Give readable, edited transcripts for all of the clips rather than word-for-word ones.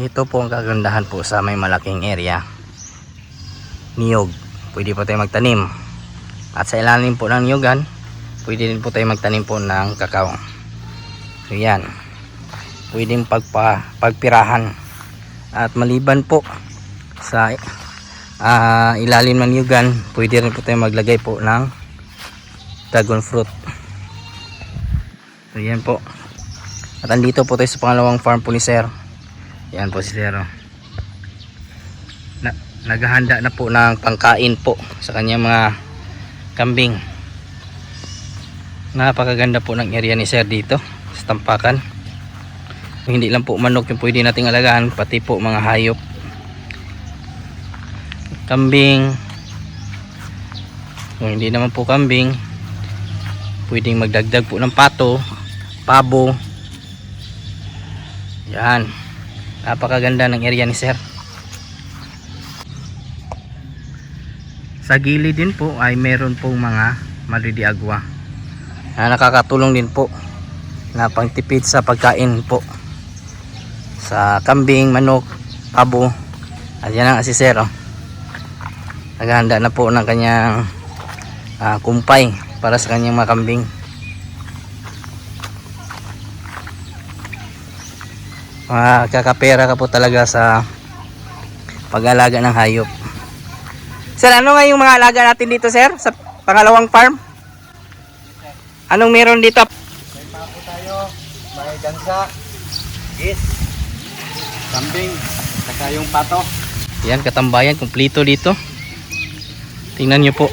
Ito po ang kagandahan po sa may malaking area. Niyog, pwede po tayo magtanim. At sa ilalim po ng niyogan, pwede din po tayo magtanim po ng kakao. So yan, pwedeng pagpirahan. At maliban po sa ilalim ng niyogan, pwede rin po tayo maglagay po ng dragon fruit. So yan po. At andito po tayo sa pangalawang farm po ni Sir. Yan po si Sir. Naghahanda na po ng pangkain po sa kanyang mga kambing. Napakaganda po ng area ni Sir dito sa Tampakan. Hindi lang po manok yung pwede nating alagaan, pati po mga hayop, kambing. Kung hindi naman po kambing, pwedeng magdagdag po ng pato, pabo. Yan, napakaganda ng area ni Sir. Sa gilid din po ay meron pong mga maliliagwa na nakakatulong din po na pangtipid sa pagkain po sa kambing, manok, pabo. At yan ang si Sir, oh. Naghahanda na po ng kanyang kumpay para sa kanyang mga kambing. Kakapera ka po talaga sa pag-alaga ng hayop. Sir, ano nga yung mga alaga natin dito, Sir, sa pangalawang farm? Anong meron dito? May papo tayo, may gansa, gis, kambing, saka yung pato. Yan, katambayan, kumplito dito. Tingnan nyo po.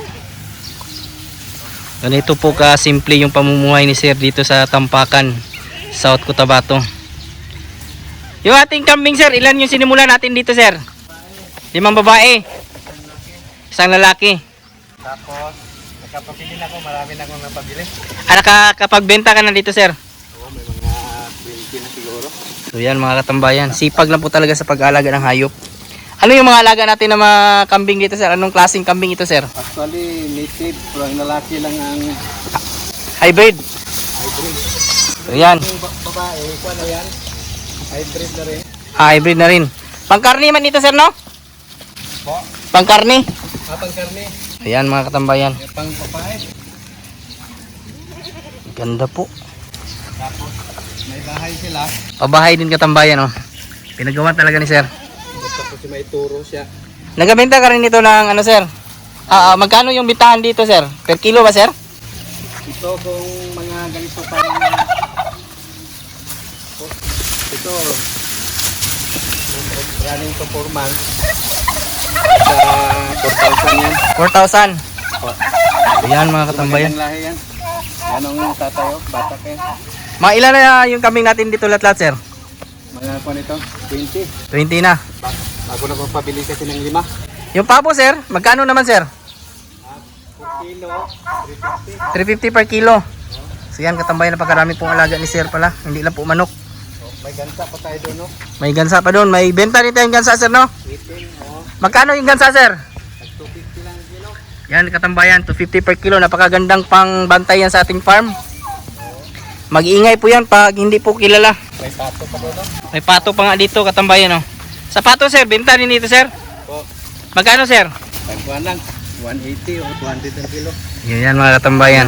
Ganito po ka-simple yung pamumuhay ni Sir dito sa Tampakan, South Cotabato. Yung ating kambing, Sir, ilan yung sinimulan natin dito, Sir? 5 babae, 1 lalaki. Tapos, nakapabili na ako, marami na akong napabili. Nakapagbenta ka na dito, Sir? Oo, may mga 20 na siguro. So yan mga katambayan, sipag lang po talaga sa pag-aalaga ng hayop. Ano yung mga alaga natin na mga kambing dito, Sir? Anong klaseng kambing ito, Sir? Actually, native, pero ang lalaki lang ang Hybrid. hybrid. So yan, Yung babae, kung ano yan, hybrid na rin. hybrid na rin. Pangkarni man dito, Sir, no? Po, Pangkarni. atang karne, Ayan mga katambayan, yung pang babae. ganda po. Tapos, may bahay sila. Pabahay din katambayan, oh. Pinagawa talaga ni Sir. Tapos may turo siya. Nagabenta ka rin ito ng ano, Sir? Magkano yung bitahan dito, Sir? Per kilo ba, Sir? Ito kung mga ganito pa ito running to 4 months sa 4,000 yan. 4,000. Po. Ayan mga katambayan. Magandang lahi yan. Anong tatayo? Batak yan. Mga ilan na yung kambing natin dito lahat, Sir? Mga po nito? 20. 20 na. Bago na pagpabili kasi ng 5. Yung pabo, Sir, magkano naman, Sir? Per kilo, 350 350. per kilo. So yan katambayan, napakarami pong alaga ni Sir pala. Hindi lang po manok. May gansa pa tayo doon, no? May gansa pa doon. May benta rin tayong gansa, Sir, no? Waiting, oh. Magkano yung gansa, Sir? Tag 250 lang kilo. Yan katambayan, 250 per kilo. Napakagandang pang bantayan sa ating farm. Mag-iingay po yan pag hindi po kilala. May pato pa doon, no? May pato pa nga dito katambayan, no? Sa pato, Sir, benta rin dito, Sir. Po. Magkano, Sir? Tagpuan lang. 180 o 200 ang kilo. Yan mga katambayan.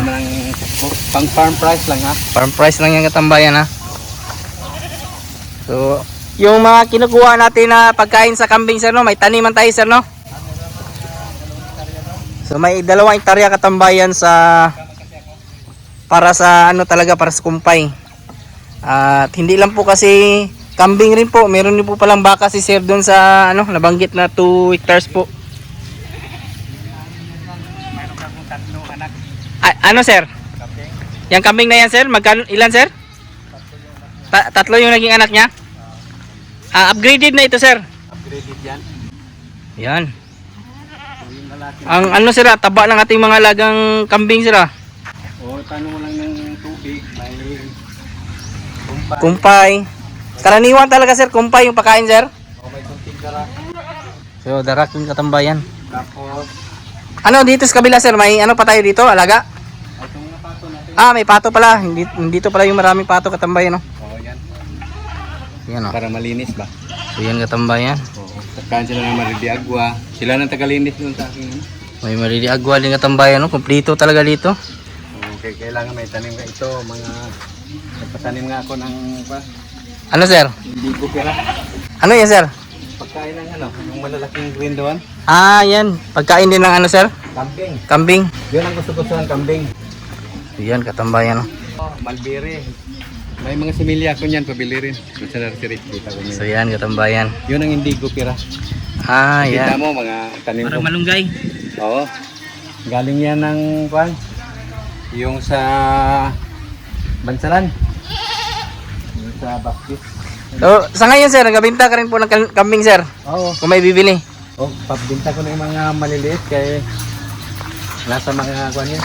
Pang farm price lang, ha? Farm price lang yan katambayan, ha. So, yung mga kinukuha natin na pagkain sa kambing, Sir, no? May taniman tayo, Sir, no? So, may 2 hektarya katambayan sa para sa ano talaga, para sa kumpay. At hindi lang po kasi kambing rin po, meron din po palang baka si Sir doon sa ano, nabanggit na 2 hectares po. Mayroon akong 3 anak. Ano, Sir? Kambing. Yung kambing na yan, Sir, magkano, ilan, Sir? 3 yung naging anak niya. Upgraded na ito, Sir. Upgraded yan. Yan. Yung lalaki. Ang ano, Sir, taba ng ating mga alagang kambing, Sir. O, tanong mo lang ng tubig. May kumpay. Kumpay. Karaniwan talaga, Sir, kumpay yung pakain, Sir. O, may kunting darak. So, darak yung katambayan. Tapos, Ano dito sa kabila, Sir? May ano pa tayo dito? Alaga? itong mga pato natin. May pato pala. Hindi to pala yung maraming pato katambayan, no? O, yan. Yan, oh. Para malinis ba? So yan katambayan. Oo. Tagkaan sila ng Maridiagua. Sila nang tagalinis doon sa akin. May Maridiagua din katambayan, no? Kompleto talaga dito. Okay, kailangan may tanim ka ito. Nagpatanim nga ako ng Ano sir? hindi ko pera. Ano yan sir? Pagkain ng yung malalaking green doon. Ah, yan. Pagkain din ng ano sir? Kambing. Kambing. Yun ang gusto-gusto ng kambing. So yan katambayan, no? Malbiri. May mga similya ko niyan, pabili rin. Kung sa nursery, kita ko So niyan. yan katambayan. Yun ang hindi ko pera. Ah, Kita yan. mo, mga tanim ko. Parang malunggay. Oo. Galing yan ng, yung sa Bansalan. Yung sa Baptist. So, sa ngayon sir, nagabinta ka rin po ng kambing sir. Oo. Kung may bibili. Oh, pabinta ko na yung mga maliliit kay nasa mga yan.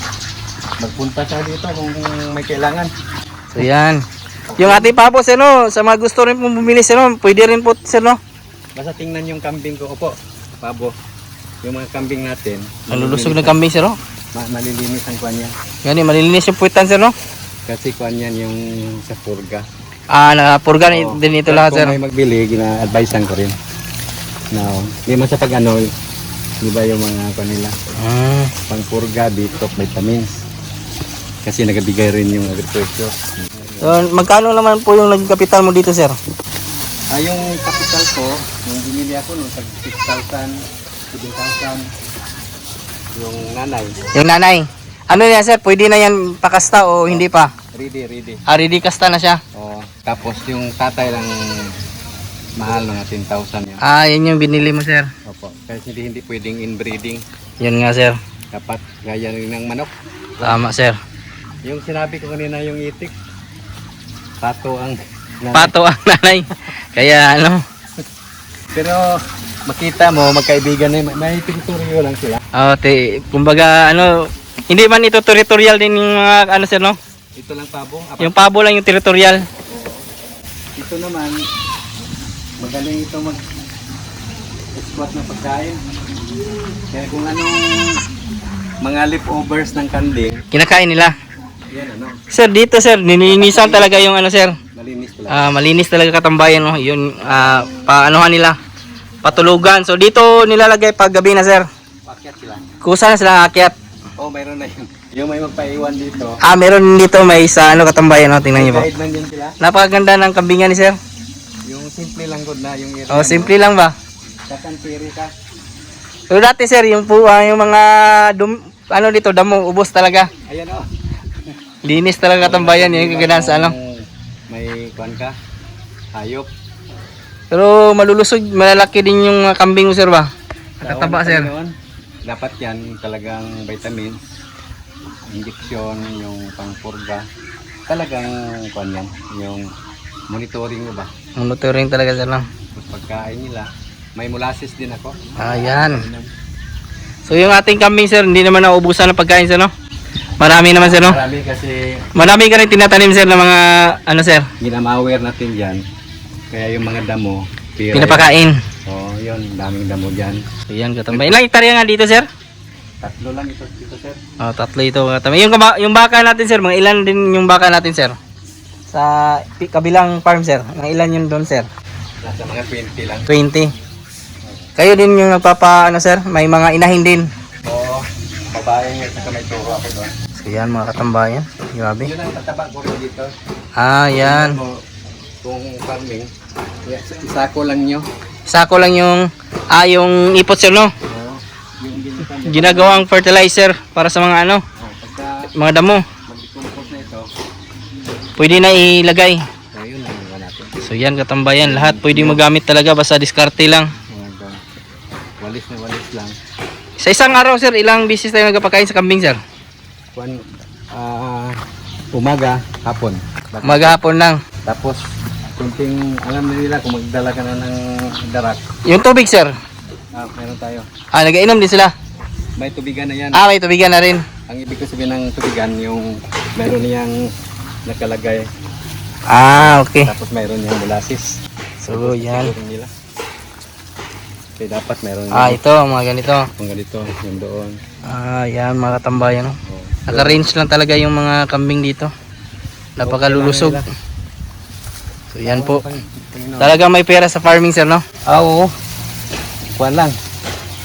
Magpunta siya dito kung may kailangan. So yan. Yung ating pabo sir, no? Sa mga gusto rin pong bumili sir, no? Pwede rin po sir, no? Basta tingnan yung kambing ko. Opo, pabo. Yung mga kambing natin. Nalulusog ng kambing sir, no? Malilinis ang kwan yan. Yan, malilinis yung puwitan sir, no? Kasi kwan yan yung sa purga. Ah, napurga Oo. din ito lahat sir. Kung may magbili, gina-advisean ko rin. No, hindi man sa pag-ano, di ba yung mga kwan nila? Pang purga, bitok, vitamins. Kasi nagabigay rin yung agriculture. So, magkano naman po yung naging kapital mo dito sir? Yung capital ko, yung binili ako nung tag 6,000, 7,000, yung nanay, Yung nanay. Ano yan sir? Pwede na yan pakasta o hindi pa? ready. Ah, ready kasta na siya. Tapos yung tatay lang mahal ng 10,000 yan. Ah, yan yung binili mo sir. Opo. Kasi hindi pwedeng inbreeding. Yun nga sir. Dapat gaya rin ng manok. Tama sir. Yung sinabi ko kanina yung itik, pato ang nanay. Pato ang nanay. Kaya ano, Pero makita mo, magkaibigan na yun. May teritoryo lang sila. kumbaga ano, hindi man ito territorial din yung mga ano sir, no? Ito lang pabo. Yung pabo lang yung territorial. Ito naman, magaling ito mag-squat ng pagkain. Kaya kung anong mga leftovers ng kanding, Kinakain nila. yan Sir, dito sir, nilinisan talaga yung ano sir. malinis pala. Malinis talaga katambayan, no? Yun, paanohan nila. Patulugan. So dito nilalagay pag gabi na sir. Pakyat sila. Kusa na sila akyat. Oh, mayroon na yun. Yung may magpaiwan dito. Meron dito may sa ano katambayan, no? Tingnan niyo po. Guide man din sila. Napakaganda ng kambingan ni sir. Yung simple lang good na, yung area. Oh, simple lang ba? Kakampiri ka. So dati sir, yung po yung mga ano dito damo ubos talaga. Ayan o. Linis talaga katambayan yung kagandahan sa ano. May kuwan ka. Hayop. Pero malulusog, malalaki din yung mga kambing mo sir ba? Nakataba sir. Dapat yan talagang vitamins, injection, yung pangpurga. Talagang kuwan yan, yung monitoring mo ba? Monitoring talaga sir lang. Tapos pagkain nila, may molasses din ako. Ayan. So yung ating kambing sir, hindi naman nauubusan ng pagkain sir, no? Marami naman sir, no? Marami kasi Marami ka rin tinatanim sir ng mga ano sir, ginamawer natin dyan. Kaya yung mga damo, pira pinapakain. yan. Oh, yun, daming damo dyan. So yan katambayan. Ilang hektarya nga dito sir? 3 lang ito dito, sir. Oh, 3 ito katambayan. Yung baka natin sir, mga ilan din yung baka natin sir? Sa kabilang farm sir, mga ilan yun doon sir? Nasa mga 20 lang. 20. Kayo din yung nagpapa ano sir, may mga inahin din. Oo, babae nga sa may turo ako doon. So yan mga katambayan, grabe. Yun ang tataba ko rin dito. Yan. Kung farming, isa ko lang nyo. Sako lang yung ipot sir, no? Oo, yung ginita nyo. Ginagawang fertilizer para sa mga ano, Pagka mga damo. mag-decompose na ito, Pwede na ilagay. so yun ang iba natin. So yan katambayan, lahat pwede magamit talaga basta diskarte lang. Walis na walis lang. Sa isang araw sir, ilang bisis tayo nagpapakain sa kambing sir? Kuan, umaga, hapon. Maghapon lang. Tapos, kunting alam na nila kung magdala ka na ng darak. Yung tubig sir, Meron tayo. nagainom din sila. May tubigan na yan. May tubigan na rin. Ang ibig ko sabihin ng tubigan, yung meron niyang nakalagay. Okay. Tapos meron niyang molasses. So yan. Tuturuan nila. Okay, dapat meron Ito, mga ganito. kung ganito, yung doon. Yan mga katambayan. No? Oh. Naka-range lang talaga yung mga kambing dito. Napakalulusog. So yan po. Talagang may pera sa farming sir, no? Oo. Kuwan lang.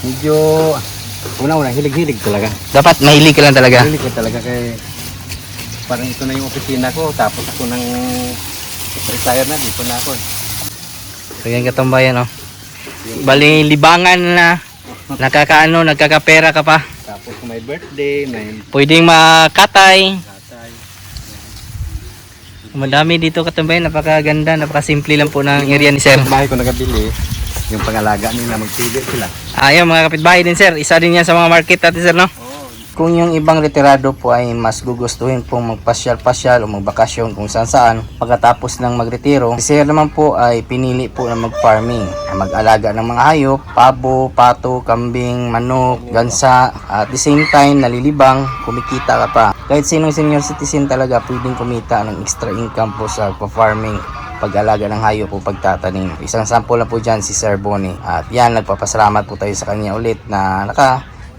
Medyo una-una hilig-hilig talaga. Dapat mahilig ka lang talaga. Hilig ko talaga kay parang ito na yung opisina ko tapos ako nang retire na dito na ako. So yan katambayan, no? Bali libangan na nagkakapera ka pa. Tapos kung may birthday, may Pwedeng makatay. tatay. Madami dito katambayan, napakaganda, napakasimple lang po ng area ni sir. Bahay ko nagabili, yung pangalaga nila magpili sila. Ayun mga kapitbahay din sir, isa din yan sa mga market natin sir, no? Kung yung ibang retirado po ay mas gugustuhin pong magpasyal-pasyal o magbakasyon kung saan-saan pagkatapos ng magretiro, si sir naman po ay pinili po na mag-farming, mag-alaga ng mga hayop, pabo, pato, kambing, manok, gansa, at the same time nalilibang, kumikita ka pa. Kahit sinong senior citizen talaga pwedeng kumita ng extra income po sa farming, pag-alaga ng hayop o pagtatanim. Isang sample na po dyan si Sir Bonnie. At yan, nagpapasalamat po tayo sa kanya ulit na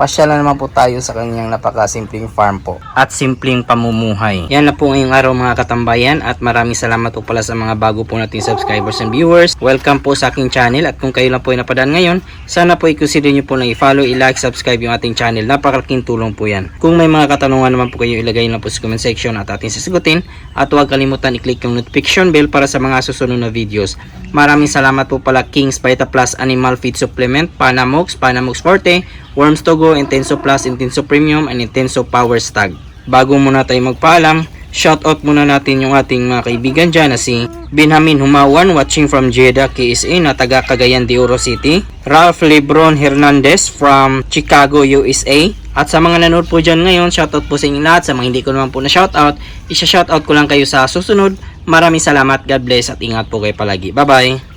pasyal na naman po tayo sa kanyang napakasimpleng farm po at simpleng pamumuhay. Yan na po ngayong araw mga katambayan at maraming salamat po pala sa mga bago po nating subscribers and viewers. Welcome po sa aking channel at kung kayo lang po ay napadaan ngayon, sana po i-consider nyo po na i-follow, i-like, subscribe yung ating channel. Napakalaking tulong po yan. Kung may mga katanungan naman po kayo, ilagay lang po sa comment section at ating sasagutin at huwag kalimutan i-click yung notification bell para sa mga susunod na videos. Maraming salamat po pala King's Vita Plus Animal Feed Supplement, Panamox, Panamox Forte, Worms Togo, Intenso Plus, Intenso Premium, and Intenso Power Stag. Bago muna tayo magpaalam, shoutout muna natin yung ating mga kaibigan dyan na si Benjamin Humawan watching from Jeddah, KSA na taga Cagayan de Oro City, Ralph Lebron Hernandez from Chicago, USA. At sa mga nanood po dyan ngayon, shoutout po sa inyo lahat. Sa mga hindi ko naman po na shoutout, isa-shoutout ko lang kayo sa susunod. Maraming salamat, God bless at ingat po kayo palagi. Bye bye!